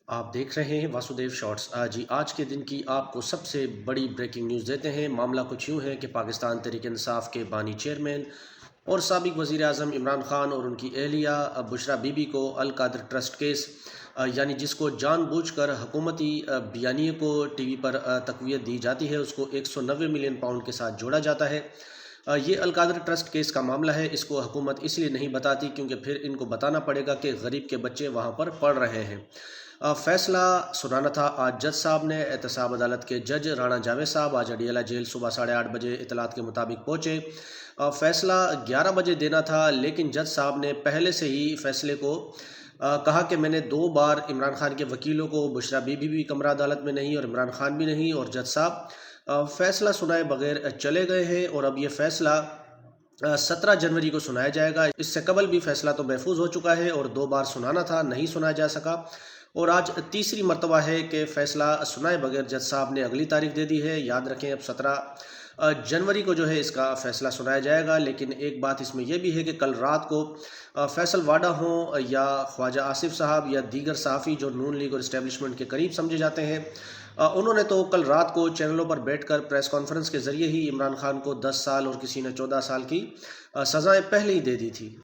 آپ دیکھ رہے ہیں واسودیو شارٹس جی آج کے دن کی آپ کو سب سے بڑی بریکنگ نیوز دیتے ہیں۔ معاملہ کچھ یوں ہے کہ پاکستان تحریک انصاف کے بانی چیئرمین اور سابق وزیر اعظم عمران خان اور ان کی اہلیہ بشرا بی بی کو القادر ٹرسٹ کیس یعنی جس کو جان بوجھ کر حکومتی بیانیے کو ٹی وی پر تقویت دی جاتی ہے، اس کو 190 ملین پاؤنڈ کے ساتھ جوڑا جاتا ہے۔ یہ القادر ٹرسٹ کیس کا معاملہ ہے۔ اس کو حکومت اس لیے نہیں بتاتی کیونکہ پھر ان کو بتانا پڑے گا کہ غریب کے بچے وہاں پر پڑھ رہے ہیں۔ فیصلہ سنانا تھا آج جج صاحب نے۔ احتساب عدالت کے جج رانا جاوید صاحب آج اڈیالہ جیل صبح 8:30 بجے اطلاعات کے مطابق پہنچے۔ فیصلہ 11 بجے دینا تھا، لیکن جج صاحب نے پہلے سے ہی فیصلے کو کہا کہ میں نے 2 بار عمران خان کے وکیلوں کو، بشرا بی بی بھی کمرہ عدالت میں نہیں اور عمران خان بھی نہیں، اور جج صاحب فیصلہ سنائے بغیر چلے گئے ہیں، اور اب یہ فیصلہ 17 جنوری کو سنایا جائے گا۔ اس سے قبل بھی فیصلہ تو محفوظ ہو چکا ہے اور 2 بار سنانا تھا، نہیں سنایا جا سکا، اور آج تیسری مرتبہ ہے کہ فیصلہ سنائے بغیر جج صاحب نے اگلی تاریخ دے دی ہے۔ یاد رکھیں اب 17 جنوری کو جو ہے اس کا فیصلہ سنایا جائے گا۔ لیکن ایک بات اس میں یہ بھی ہے کہ کل رات کو فیصل واڈا ہوں یا خواجہ آصف صاحب یا دیگر صحافی جو نون لیگ اور اسٹیبلشمنٹ کے قریب سمجھے جاتے ہیں، انہوں نے تو کل رات کو چینلوں پر بیٹھ کر پریس کانفرنس کے ذریعے ہی عمران خان کو 10 سال اور کسی نے 14 سال کی سزائیں پہلے ہی دے دی تھی۔